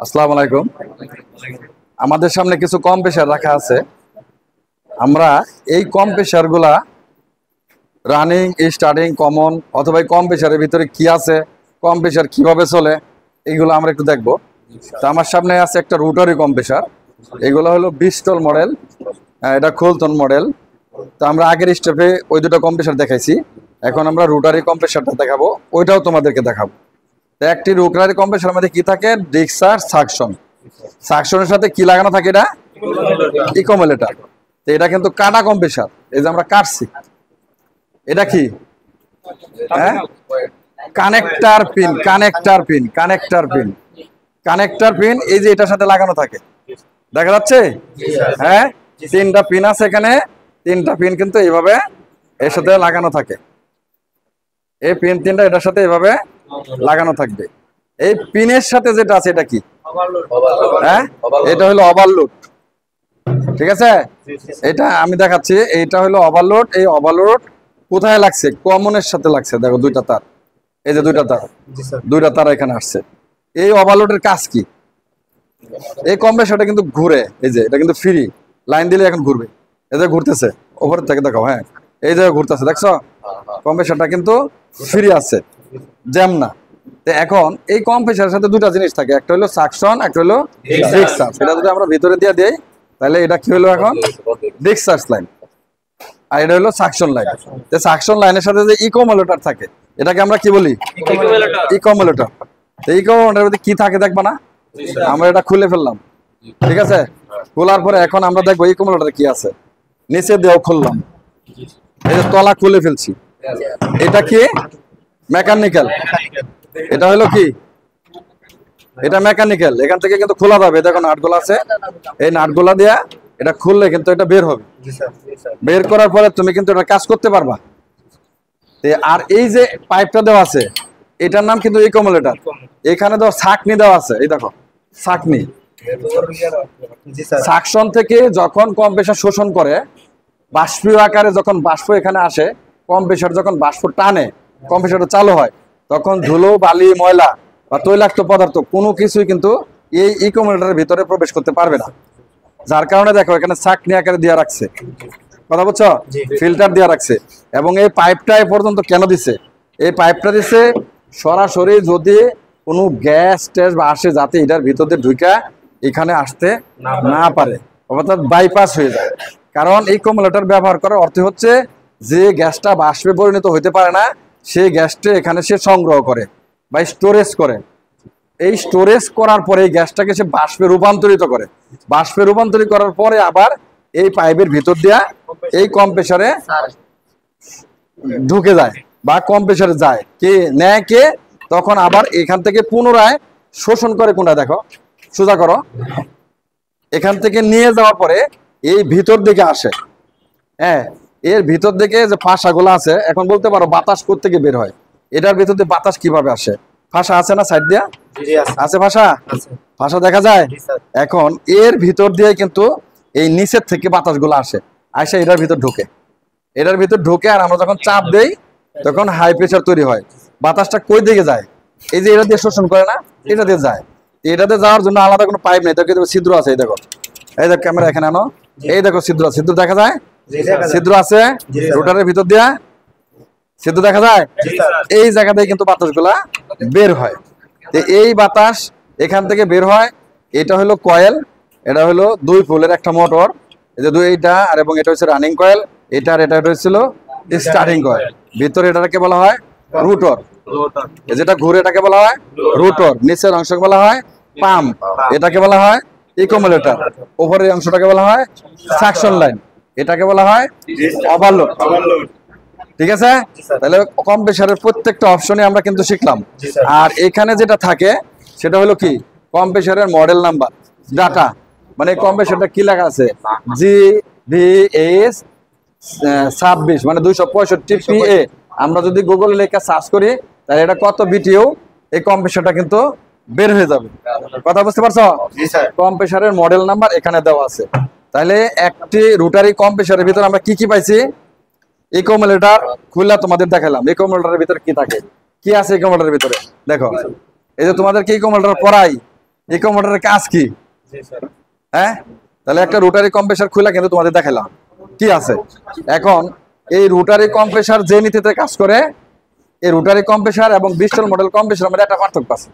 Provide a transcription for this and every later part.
আসসালামু আলাইকুম। আমাদের সামনে কিছু কম প্রেসার রাখা আছে। আমরা এই কম প্রেসার গুলা রানিং, স্টার্টিং, কমন অথবা কম প্রেসারের ভিতরে কি আছে, কম প্রেসার কিভাবে চলে, এইগুলো আমরা একটু দেখবো। তো আমার সামনে আছে একটা রোটারি কম প্রেসার। এগুলো হলো ব্রিস্টল মডেল, এটা খুলতন মডেল। তো আমরা আগের স্টেপে ওই দুটো কম প্রেসার দেখাইছি, এখন আমরা রোটারি কম প্রেসারটা দেখাবো, ওইটাও তোমাদেরকে দেখাবো। তো একটি রোটারি কম প্রেসারের মধ্যে কি থাকে? ডিক্সার সাকশন। সাকশনের সাথে কি লাগানো থাকে? এটা ইকোমোলেটার। তো এটা কিন্তু কাটা কম্প্রেসার, এই যে আমরা কাটছি, এটা কি? হ্যাঁ, connector pin, connector pin, connector pin, connector pin. এই যে এটার সাথে লাগানো থাকে, দেখা যাচ্ছে? হ্যাঁ, তিনটা পিন আছে এখানে, তিনটা পিন কিন্তু এইভাবে এর সাথে লাগানো থাকে। এই পিন তিনটা এটার সাথে এইভাবে লাগানো থাকবে। এই পিনের সাথে যেটা আছে এটা কি? হ্যাঁ, এটা হলো ওভারলোড। ঠিক আছে, এটা আমি দেখাচ্ছি। এইটা হলো ওভারলোড। এই ওভারলোড কোথায় লাগছে? কমনের সাথে লাগছে। দেখো দুইটা তার, এই যে দুইটা তার, দুইটা তার এখানে আসছে। এই ওভারলোডের কাজ কি? এই কম্প্রেসারটা কিন্তু ঘুরে, এই যে এটা কিন্তু ফ্রি লাইন দিলে এখন ঘুরবে। এই যে ঘুরতেছে, ওপর থেকে দেখো, হ্যাঁ এই যে ঘুরতেছে, দেখছো? কম্প্রেসারটা কিন্তু ফ্রি আছে, জ্যাম না। তো এখন এই কম্প্রেসারের সাথে দুটা জিনিস থাকে, একটা হলো সাকশন, একটা হলো ডিক্সার। সেটা যদি আমরা ভিতরে দিয়ে দেই তাহলে এটা কি হলো? এখন ডিক্সার্স লাইন, আর এটা হলো সাকশন লাইন। তো সাকশন লাইনের সাথে যে ইকোমোলেটর থাকে, এটাকে আমরা কি বলি? ইকোমোলেটর। তো ইকোমোলেটরের মধ্যে কি থাকে দেখবা না? আমরা এটা খুলে ফেললাম, ঠিক আছে? খোলার পরে এখন আমরা দেখবো ইকোমোলেটরে কি আছে। নিচে দেও খুললাম, এই যে তলা খুলে ফেলছি। এটা কি? মেকানিক্যাল। এটা হলো কি? এটা মেকানিক্যাল। এখান থেকে কিন্তু খোলা যাবে, দেখো নাটগুলো আছে, এই নাটগুলা দিয়া এটা খুললে কিন্তু এটা বের হবে। বের করার পরে তুমি কিন্তু এটা কাজ করতে পারবা। আর এই যে পাইপটা দেওয়া আছে, এটার নাম কিন্তু ইকোমোলেটর। এখানে দেওয়া ছাকনি দেওয়া আছে, এই দেখো ছাকনি। সাকশন থেকে যখন কম্প্রেসার শোষণ করে, বাষ্পীয় আকারে যখন বাষ্প এখানে আসে, কম্প্রেসার যখন বাষ্প টানে, কম্প্রেসারটা চালু হয়, তখন ধুলো, বালি, ময়লা বা তৈলাক্ত পদার্থ কোনো কিছুই কিন্তু এই ইকোমোলেটরের ভিতরে প্রবেশ করতে পারবে না। যার কারণে দেখো এখানে ছাকনি আকারে দিয়ে রাখছে, কথা বুঝছো? ফিল্টার দিয়ে রাখছে। এবং এই পাইপটা এ পর্যন্ত কেন দিছে? এই পাইপটা দিছে সরাসরি যদি কোনো গ্যাস ট্যাস বা আসে, যাতে এটার ভিতর দিয়ে ঢুকা এখানে আসতে না পারে, অর্থাৎ বাইপাস হয়ে যায়। কারণ এই ইকোমোলেটর ব্যবহার করার অর্থ হচ্ছে যে গ্যাসটা বাষ্পে পরিণত হতে পারে না, সেই গ্যাসটা এখানে সে সংগ্রহ করে বা স্টোরেজ করে। এই স্টোরেজ করার পরে এই গ্যাসটাকে সে বাষ্পে রূপান্তরিত করে। বাষ্পে রূপান্তরিত করার পরে আবার এই পাইপের ভিতর দিয়া এই কম্প্রেসারে ঢুকে যায় বা কম্প্রেসারে যায়। কে নেয়? কে? তখন আবার এখান থেকে পুনরায় শোষণ করে। কোনটা দেখো, সোজা করো। এখান থেকে নিয়ে যাওয়ার পরে এই ভিতর দিকে আসে। হ্যাঁ, এর ভিতর দিকে যে ফাঁসাগুলো আছে, এখন বলতে পারো বাতাস কোত্থেকে বের হয়? এটার ভিতর দিয়ে বাতাস কিভাবে আসে? ফাঁসা আছে না সাইড দিয়া? আছে ফাঁসা, ফাঁসা দেখা যায়। এখন এর ভিতর দিয়ে কিন্তু এই নিচের থেকে বাতাসগুলো আসে, আসে এটার ভিতর ঢোকে। এটার ভিতর ঢোকে, আর আমরা যখন চাপ দেই তখন হাই প্রেসার তৈরি হয়। বাতাসটা কই দিকে যায়? এই যে এটা দিয়ে শোষণ করে না, এটা দিয়ে যায়। এটাতে যাওয়ার জন্য আলাদা কোনো পাইপ নেই, দেখো ছিদ্র আছে। এই দেখো, এই দেখো ক্যামেরা এখানে আনো, এই দেখো ছিদ্র, ছিদ্র দেখা যায়, ছিদ্র আছে রোটারের ভিতর দিয়া, ছিদ্র দেখা যায়। এই জায়গা দিয়ে কিন্তু বাতাসগুলা বের হয়। এই বাতাস এখান থেকে বের হয়। এটা হলো কয়েল, এটা হলো দুই পোলের একটা মোটর, এই যে এইটা, আর এবং এটা হচ্ছে রানিং কয়েল। এটার এটা হচ্ছিল স্টার্টিং কয়েল। ভিতরে এটাকে বলা হয় রোটর, যেটা ঘুরে এটাকে বলা হয় রোটর। নিচের অংশকে বলা হয় পাম্প, এটাকে বলা হয় ইকোমোলেটর। উপরের অংশটাকে বলা হয় সাকশন লাইন, এটাকে বলা হয় ওভারলোড। ঠিক আছে, তাহলে কম্প্রেসারের প্রত্যেকটা অপশনে আমরা কিন্তু শিখলাম। আর এখানে যেটা থাকে সেটা হলো কি? কম্প্রেসারের মডেল নাম্বার, ডাটা। মানে কম্প্রেসারটা কি লেখা আছে? GVS 26, মানে 265 PA। আমরা যদি গুগলে লেখা সার্চ করি তাহলে এটা কত বিটিও, এই কম্প্রেসারটা কিন্তু বের হয়ে যাবে। কথা বুঝতে পারছো? কম্প্রেসারের মডেল নাম্বার এখানে দেওয়া আছে। তাহলে একটি রোটারি কম্প্রেসারের ভিতরে আমরা কি কি পাইছি? ইকোমোলেটর খুললা তোমাদের দেখালাম। ইকোমোলেটরের ভিতরে কি থাকে, কি আছে ইকোমোলেটরের ভিতরে দেখো। এই যে তোমাদের কি ইকোমোলেটর পড়াই, ইকো মোটরের কাজ কি? হ্যাঁ, তাহলে একটা রোটারি কম্প্রেসার খুলে কিন্তু তোমাদের দেখালাম কি আছে। এখন এই রোটারি কম্প্রেসার যে নীতিতে কাজ করে, এই রোটারি কম্প্রেসার এবং ব্রিস্টল মডেল কম্প্রেসারের মধ্যে একটা পার্থক্য আছে,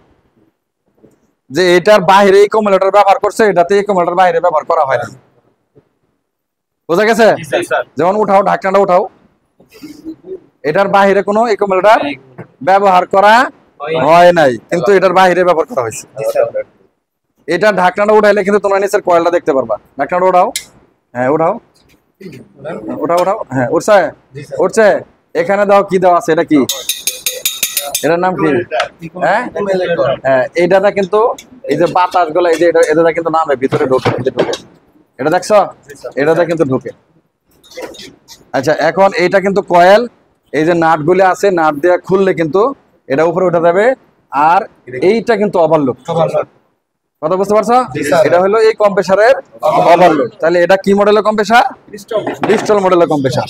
যে এটার বাইরে ইকোমোলেটর ব্যবহার করছে, এটাতে ইকোমোলেটর বাইরে ব্যবহার করা হয় না। বোঝা গেছে? যেমন উঠাও, ঢাকনাটা উঠাও, এটার বাইরে কোনো ইকোমোলেটর ব্যবহার করা হয় নাই, কিন্তু এটার বাইরে ব্যবহার করা হয়েছে। এটা ঢাকনাটা উঠাইলে কিন্তু তোমরা নিচের কয়েলটা দেখতে পারবা। ঢাকনাটা উঠাও, হ্যাঁ উঠাও, উঠাও উঠাও, হ্যাঁ উঠছে, উঠছে। এখানে দাও, কি দেওয়া আছে, এটা কি, এটার নাম কি? হ্যাঁ, এইটাতে কিন্তু এই যে বাতাস গুলো, এই যে এটাতে কিন্তু নামে ভিতরে ঢোকে, এটা দেখছো, এটাতে কিন্তু ঢোকে। আচ্ছা, এখন এইটা কিন্তু কয়েল, এই যে নাট গুলো আছে, নাট দিয়ে খুললে কিন্তু এটা উপরে উঠে যাবে। আর এইটা কিন্তু ওভারলোড, কথা বুঝতে পারছো? এটা হলো এই কম্প্রেসারের ওভারলোড। তাহলে এটা কি মডেলের কম্প্রেসার? ব্রিস্টল মডেলের কম্প্রেসার।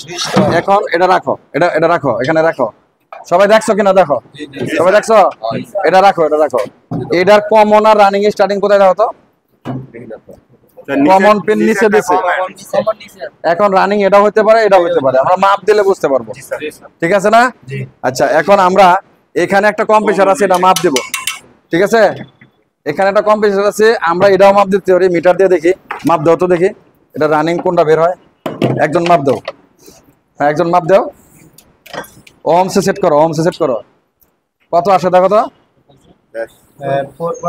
এখন এটা রাখো, এটা রাখো, এখানে রাখো। সবাই দেখছো কিনা দেখো, সবাই দেখছো? এটা রাখো, এটা রাখো। এটার কমন আর রানিং স্টার্টিং কোথায় দেখো তো? কমন পিন নিচে দিছে। এখন রানিং এটা হতে পারে, এটা হতে পারে, আমরা মাপ দিলে বুঝতে পারবো, ঠিক আছে না? আচ্ছা, এখন আমরা এখানে একটা কম্প্রেসার আছে, এটা মাপ দেব, ঠিক আছে? এখানে একটা কম্প্রেসার আছে, আমরা এটাও মাপ দিতে পারি, মিটার দিয়ে দেখি। মাপ দাও তো দেখি, এটা রানিং কোনটা বের হয়। একজন মাপ দাও, হ্যাঁ একজন মাপ দাও। ওহমসে সেট করো, ওহমসে সেট করো। কত আসে দেখো তো?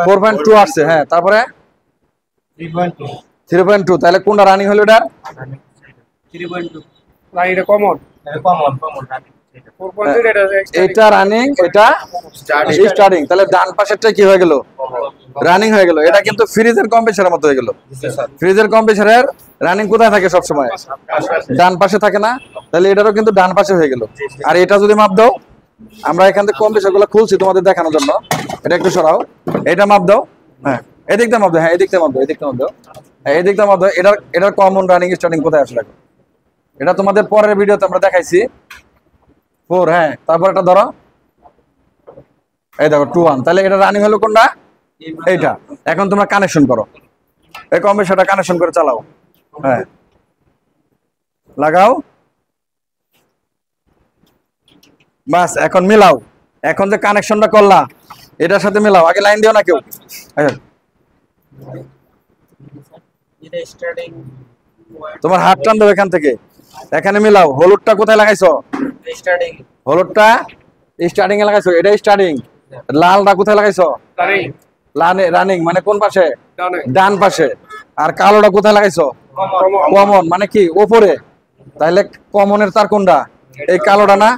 4.2 আসছে। হ্যাঁ, তারপরে 3.2। তাহলে কোনটা রানিং হলো? এটা 3.2 এটা কমন, এটা রানিং, এটা স্টার্টিং। তাহলে ডান পাশেরটা কি হয়ে গেল? রানিং হয়ে গেল। এটা কিন্তু ফ্রিজের কম্প্রেসারের মতো হয়ে গেল। ফ্রিজের কম্প্রেসারের রানিং কোথায় থাকে সব সময়? ডান পাশে থাকে না? তাহলে এটারও কিন্তু ডান পাশে হয়ে গেল। আর এটা যদি মাপ দাও, আমরা এখান থেকে কম্প্রেসার গুলো খুলছি তোমাদের দেখানোর জন্য, এটা একটু সরাও, এটা মাপ দাও। হ্যাঁ, এদিক দিয়ে মাপ দাও, হ্যাঁ এদিক দিয়ে মাপ দাও, এদিক দিয়ে মাপ দাও, হ্যাঁ এদিক দিয়ে মাপ দাও। এটার কমন রানিং স্টার্টিং কোথায় আসে দেখো। এটা তোমাদের পরের ভিডিওতে আমরা দেখাইছি 4। হ্যাঁ, তারপর এটা ধরো, এই দেখো 2.1। তাহলে এটা রানিং হলো কোনটা? এইটা। এখন তোমরা কানেকশন করো, এই কম্প্রেসারটা কানেকশন করে চালাও। হ্যাঁ, লাগাও, বাস। এখন মিলাও, এখন যে কানেকশনটা করলা এটার সাথে মিলাও। আগে লাইন দিও না কেউ। তোমার হাত টান দাও এখান থেকে, এখানে মিলাও। হলুদটা কোথায় লাগাইছো? হলুদটা স্টার্টিং এ লাগাইছো, এটা স্টার্টিং। লালটা কোথায় লাগাইছো? রানিং মানে কোন পাশে? ডান পাশে। আর কালোটা কোথায় লাগাইছো? কমন মানে কি? উপরে। তাহলে কমনের তার কোনটা? এই কালোটা না?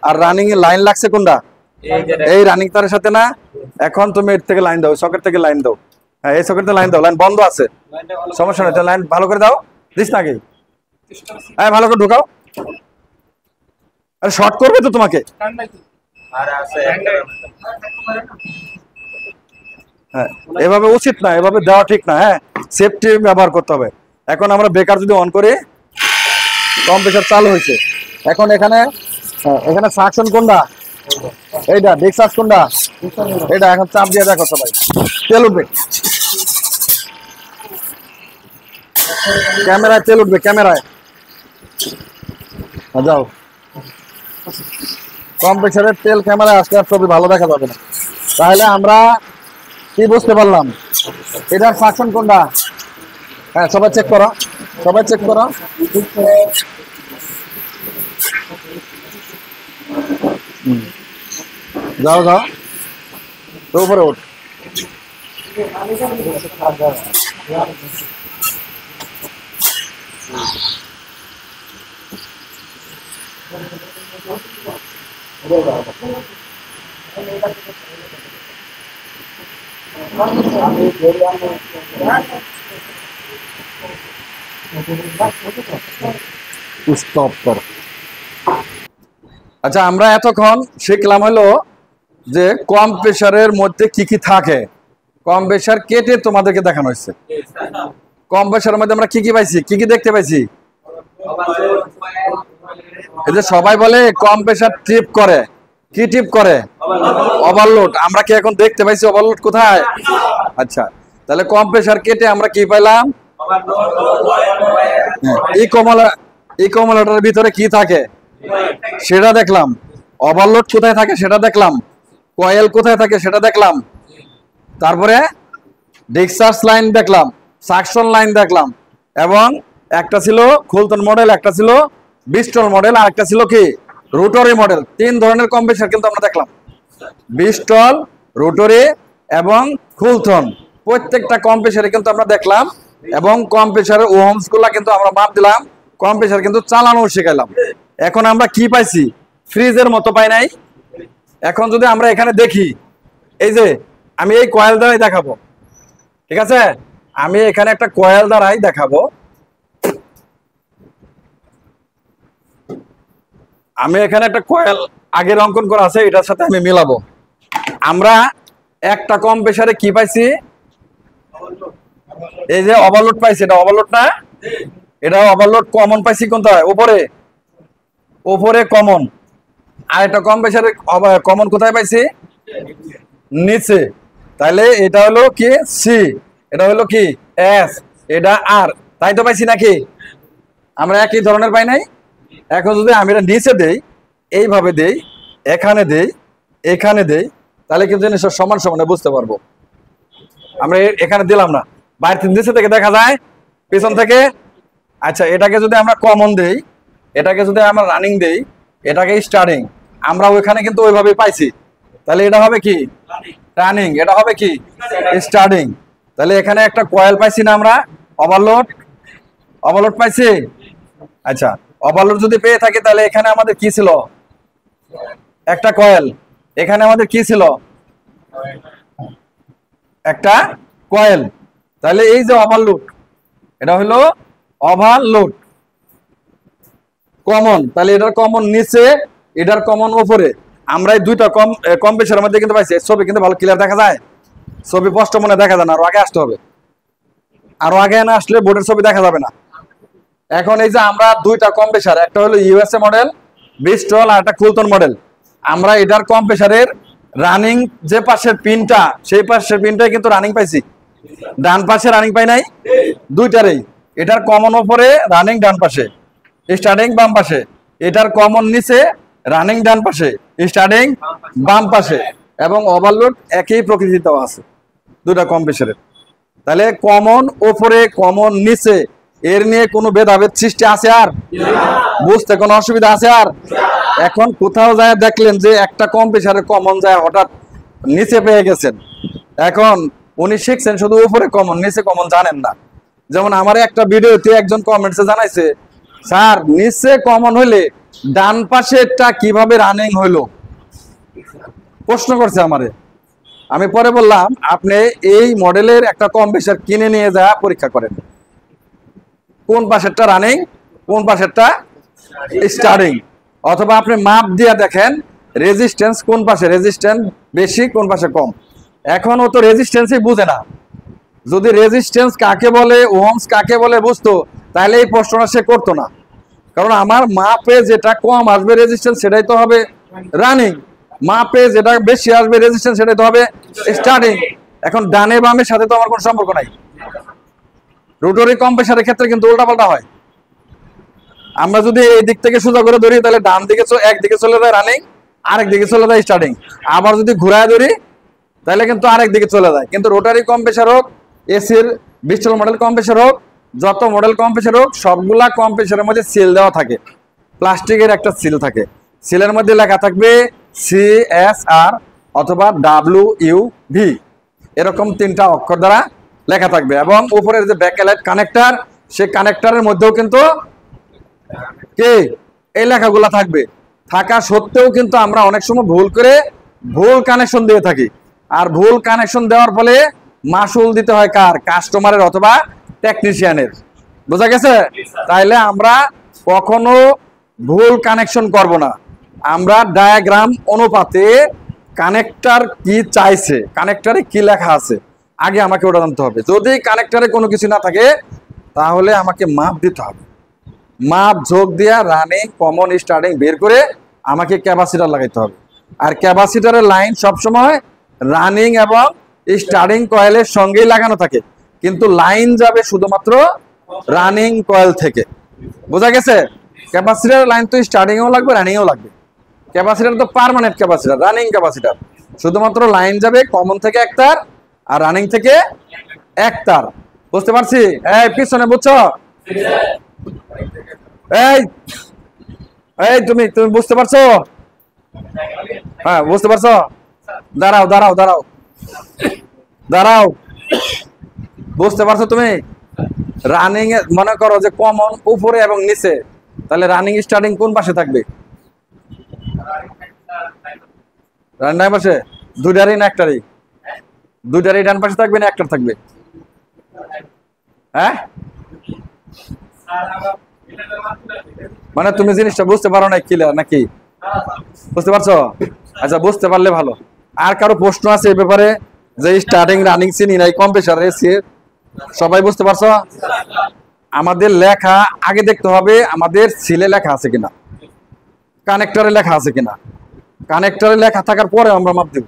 আর রানিং এর লাইন লাগছে কোনটা? এই রানিং তারের সাথে না? এখন তুমি এর থেকে লাইন দাও, সকেট থেকে লাইন দাও। হ্যাঁ, এই সকেট থেকে লাইন দাও, লাইন বন্ধ আছে, সমস্যা নেই। লাইন ভালো করে দাও, দিস না কি? হ্যাঁ, ভালো করে ঢুকাও। আরে শর্ট করবে তো তোমাকে। হ্যাঁ, এভাবে উচিত না, এভাবে দেওয়া ঠিক না। হ্যাঁ, সেফটি ব্যবহার করতে হবে। এখন আমরা ব্রেকার যদি অন করি, কম্প্রেসার চালু হয়েছে। এখন এখানে এখানে সাকশন কোনটা? এইটা। ডিসচার্জ কোনটা? এটা। এখন চাপ দিয়ে দেখো সবাই, তেল উঠবে, ক্যামেরায় তেল উঠবে, ক্যামেরায় যাও। কম্প্রেসারের তেল ক্যামেরায় আসলে আর ছবি ভালো দেখা যাবে না। তাহলে আমরা কি বুঝতে পারলাম? এটার সাকশন কোনটা? হ্যাঁ, সবাই চেক করো, সবাই চেক করো। যাও যাও, উপরে উঠ। স্টপ করো। আচ্ছা, আমরা এতক্ষণ শিখলাম হলো যে কম প্রেসারের মধ্যে কি কি থাকে। কম প্রেসার কেটে তোমাদেরকে দেখানো হয়েছে। কম প্রেসারের মধ্যে আমরা কি কি পাইছি, কি কি দেখতে পাইছি? এই যে সবাই বলে কম প্রেসার ট্রিপ করে, কি ট্রিপ করে? ওভারলোড। আমরা কি এখন দেখতে পাইছি ওভারলোড কোথায়? আচ্ছা, তাহলে কম্প্রেসার কেটে আমরা কি পাইলাম? ইকোমোলেটরের ভিতরে কি থাকে সেটা দেখলাম, ওভারলোড কোথায় থাকে সেটা দেখলাম, কয়েল কোথায় থাকে সেটা দেখলাম, তারপরে ডিসচার্জ লাইন দেখলাম, সাকশন লাইন দেখলাম, এবং একটা ছিল খুলতন মডেল, একটা ছিল বিস্টল মডেল, আর একটা ছিল কি রোটরি মডেল। 3 ধরনের কম্প্রেসার কিন্তু আমরা দেখলাম, বিস্টল, রোটরি এবং খুলতন। প্রত্যেকটা কম্প্রেসারে কিন্তু আমরা দেখলাম, এবং কম্প্রেসারের ওহমস গুলা কিন্তু আমরা মাপ দিলাম, কম্প্রেসার কিন্তু চালানো শিখাইলাম। এখন আমরা কি পাইছি? ফ্রিজের মতো পাই নাই। এখন যদি আমরা এখানে দেখি, এই যে আমি এই কয়েল দ্বারাই দেখাবো, ঠিক আছে? আমি এখানে একটা কয়েল দ্বারাই দেখাবো। আমি এখানে একটা কয়েল আগের অঙ্কন করা আছে, এটার সাথে আমি মিলাবো। আমরা একটা কম্প্রেসারে কি পাইছি? এই যে ওভারলোড পাইছি, এটা ওভারলোড না? এটা ওভারলোড কমন পাইছি কোনটা? উপরে, উপরে কমন। আর একটা কম্প্রেসারে কমন কোথায় পাইছি? নিচে। তাহলে এটা হলো কি সি, এটা হলো কি এস, এটা আর, তাই তো পাইছি নাকি? আমরা একই ধরনের পাই নাই? এখন যদি আমি এটা নিচে দেই, এইভাবে দেই, এখানে দেই, এখানে দেই, তাহলে কিন্তু জিনিসটা সমান সমানে বুঝতে পারবো। আমরা এখানে দিলাম না, বাইরে নিচে থেকে দেখা যায়, পিছন থেকে। আচ্ছা, এটাকে যদি আমরা কমন দেই, এটাকে যদি আমরা রানিং দেই, এটাকে স্টার্টিং, আমরা ওইখানে কিন্তু ওইভাবে পাইছি। তাহলে এটা হবে কি রানিং, এটা হবে কি স্টার্টিং। তাহলে এখানে একটা কয়েল পাইছি না আমরা? ওভারলোড, ওভারলোড পাইছি। আচ্ছা, ওভারলোড যদি পেয়ে থাকি, তাহলে এখানে আমাদের কি ছিল? একটা কয়েল। এখানে আমাদের কি ছিল? একটা কয়েল। তাহলে এই যে ওভারলোড, এটা হলো ওভারলোড কমন। তাহলে এটার কমন নিচে, এটার কমন উপরে। আমরা এই দুইটা কম্প্রেসারের মধ্যে কিন্তু পাইছি। ছবি কিন্তু ভালো ক্লিয়ার দেখা যায়, ছবি স্পষ্ট মনে দেখা যায় না, আরো আগে আসতে হবে। আরো আগে না আসলে বোর্ডের ছবি দেখা যাবে না। এখন এই যে আমরা দুইটা কম্প্রেসার, একটা হলো ইউএসএ মডেল বিস্টল, আর একটা খুলতন মডেল, আমরা এটার কম্প্রেসারের রানিং যে পাশের পিনটা, সেই পাশের পিনটাই কিন্তু রানিং পাইছি, ডান পাশে রানিং পাই নাই? দুইটারই। এটার কমন উপরে, রানিং ডান পাশে, স্টার্টিং বাম পাশে। এটার কমন নিচে, রানিং ডান পাশে, স্টার্টিং বাম পাশে, এবং ওভারলোড একই প্রকৃতিতে আছে দুটা কম্প্রেসারের। তাহলে কমন উপরে, কমন নিচে, এর নিয়ে কোনো ভেদাভেদ সৃষ্টি আছে আর? বুঝতে কোনো অসুবিধা আছে আর? এখন কোথাও যায় দেখলেন যে একটা কম্প্রেসারের কমন যায় হঠাৎ নিচে পেয়ে গেছেন, এখন উনি শিখছেন শুধু উপরে কমন, নিচে কমন জানেন না। যেমন আমার একটা ভিডিওতে একজন কমেন্টসে জানাইছে, স্যার নিচে কমন হইলে ডান পাশেরটা কিভাবে রানিং হইলো, প্রশ্ন করছে আমারে। আমি পরে বললাম, আপনি এই মডেলের একটা কম্প্রেসার কিনে নিয়ে যা পরীক্ষা করেন, কোন পাশেরটা রানিং, কোন পাশেরটা স্টার্টিং, অথবা আপনি মাপ দিয়ে দেখেন রেজিস্ট্যান্স কোন পাশে রেজিস্ট্যান্স বেশি, কোন পাশে কম। এখন ও তো রেজিস্ট্যান্সই বুঝে না। যদি রেজিস্ট্যান্স কাকে বলে, ওহমস কাকে বলে বুঝতো, তাহলে এই প্রশ্নটা সে করতো না। কারণ আমার মাপে যেটা কম আসবে রেজিস্ট্যান্স, সেটাই তো হবে রানিং। মাপে যেটা বেশি আসবে রেজিস্ট্যান্স, সেটাই তো হবে স্টার্টিং। এখন ডানে বামের সাথে তো আমার কোনো সম্পর্ক নাই। রোটরি কম্প্রেসারের ক্ষেত্রে কিন্তু উল্টাপাল্টা হয়। আমরা যদি এই দিক থেকে সোজা করে ধরি, তাহলে ডান দিকে একদিকে চলে যায় রানিং, আরেক দিকে চলে যায় স্টার্টিং। আবার যদি ঘুরায় ধরি, তাহলে কিন্তু আরেক দিকে চলে যায়। কিন্তু রোটারি কম্প্রেসার হোক, এসির বিস্টল মডেল কম্প্রেসার হোক, যত মডেল কম্প্রেসার হোক, সবগুলা কম্প্রেসারের মধ্যে সিল দেওয়া থাকে, প্লাস্টিকের একটা সিল থাকে। সিলের মধ্যে লেখা থাকবে CSR অথবা WUV, এরকম 3টা অক্ষর দ্বারা লেখা থাকবে। এবং উপরের যে ব্যাকলাইট কানেক্টর, সেই কানেক্টরের মধ্যেও কিন্তু কে এই লেখাগুলা থাকবে। থাকা সত্ত্বেও কিন্তু আমরা অনেক সময় ভুল করে ভুল কানেকশন দিয়ে থাকি। আর ভুল কানেকশন দেওয়ার ফলে মাসুল দিতে হয় কার? কাস্টমারের অথবা টেকনিশিয়ানের। বোঝা গেছে? তাইলে আমরা কখনো ভুল কানেকশন করব না। আমরা ডায়াগ্রাম অনুপাতে কানেক্টর কি চাইছে, কানেক্টরে কি লেখা আছে, আগে আমাকে ওটা জানতে হবে। যদি কানেক্টরে কোনো কিছু না থাকে, তাহলে আমাকে মাপ দিতে হবে। মাপ যোগ দিয়া রানিং, কমন, স্টার্টিং বের করে আমাকে ক্যাপাসিটার লাগাইতে হবে। আর ক্যাপাসিটারের লাইন সবসময় রানিং এবং স্টার্টিং কয়েলের সঙ্গেই লাগানো থাকে, কিন্তু লাইন যাবে শুধুমাত্র রানিং কয়েল থেকে। বোঝা গেছে? ক্যাপাসিটর লাইন তো স্টার্টিং এও লাগবে, রানিং এও লাগবে। ক্যাপাসিটর তো পার্মানেন্ট ক্যাপাসিটর, রানিং ক্যাপাসিটর শুধুমাত্র লাইন যাবে কমন থেকে এক তার আর রানিং থেকে এক তার। বুঝতে পারছি? এই পিছনে বুঝছো? এই এই তুমি তুমি বুঝতে পারছো? হ্যাঁ বুঝতে পারছো? দাঁড়াও দাঁড়াও দাঁড়াও দাঁড়াও, বুঝতে পারছো তুমি? রানিং এ মনে করো যে কমন উপরে এবং নিচে, তাহলে রানিং স্টার্টিং কোন পাশে থাকবে? ডান পাশে। দুইটারই না একটারই? দুইটারই ডান পাশে থাকবে না একটার থাকবে? হ্যাঁ, মানে তুমি জিনিসটা বুঝতে পারো না ক্লিয়ার নাকি? বুঝতে পারছো? আচ্ছা বুঝতে পারলে ভালো। আর কারো প্রশ্ন আছে এই ব্যাপারে যে স্টার্টিং রানিং চিনি নাই কম্প্রেসার এসি? সবাই বুঝতে পারছো? আমাদের লেখা আগে দেখতে হবে আমাদের সিলে লেখা আছে কিনা, কানেক্টরে লেখা আছে কিনা। কানেক্টরে লেখা থাকার পরে আমরা মাপ দেব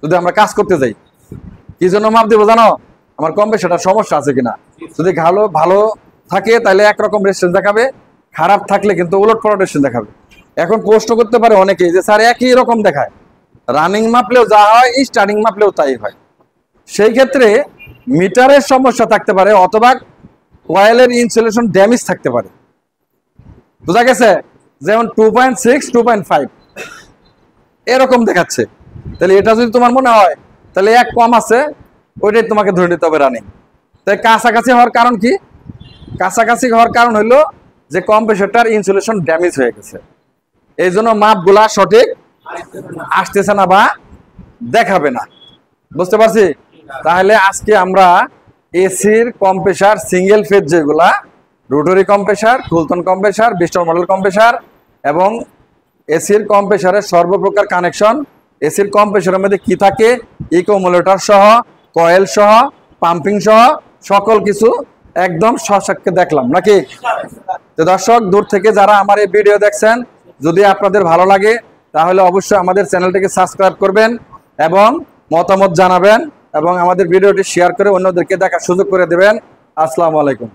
যদি আমরা কাজ করতে যাই। কি জন্য মাপ দেবো জানো? আমার কম্প্রেসারটার সমস্যা আছে কিনা। যদি ভালো ভালো থাকে তাহলে একরকম রেজিস্ট্যান্স দেখাবে, খারাপ থাকলে কিন্তু উলট পালট রেজিস্ট্যান্স দেখাবে। এখন প্রশ্ন করতে পারে অনেকেই যে স্যার একই রকম দেখায়, রানিং মাপলেও যা হয় স্টার্টিং মাপলেও তাই হয়। সেই ক্ষেত্রে মিটারের সমস্যা থাকতে পারে অথবা কয়েলের ইনসুলেশন ড্যামেজ থাকতে পারে। বোঝা গেছে? যেমন 2.6 2.5 এরকম দেখাচ্ছে। তাহলে এটা যদি তোমার মনে হয় তাহলে এক কম আছে, ওইটাই তোমাকে ধরে নিতে হবে রানিং। তাই কাছাকাছি হওয়ার কারণ কি? কাছাকাছি হওয়ার কারণ হলো যে কম্প্রেসরটার ইনসুলেশন ড্যামেজ হয়ে গেছে, এই জন্য মাপগুলা সঠিক আসতেছে না বা দেখাবে না। বুঝতে পারছি? তাহলে আজকে আমরা এসির কম্প্রেসার সিঙ্গেল ফেজ যেগুলা রোটরি কম্প্রেসার, কুলতন কম্প্রেসার, বিস্টন মডেল কম্প্রেসার এবং এসির কম্প্রেসারের সর্বপ্রকার কানেকশন, এসির কম্প্রেসারের মধ্যে কি থাকে, ইকোমোলেটর সহ, কয়েল সহ, পাম্পিং সহ সকল কিছু একদম সশাক্কে দেখলাম নাকি? তো দর্শক দূর থেকে যারা আমার এই ভিডিও দেখছেন, যদি আপনাদের ভালো লাগে তাহলে অবশ্যই আমাদের চ্যানেলটিকে সাবস্ক্রাইব করবেন এবং মতামত জানাবেন এবং আমাদের ভিডিওটি শেয়ার করে অন্যদেরকে দেখার সুযোগ করে দেবেন। আসসালামু আলাইকুম।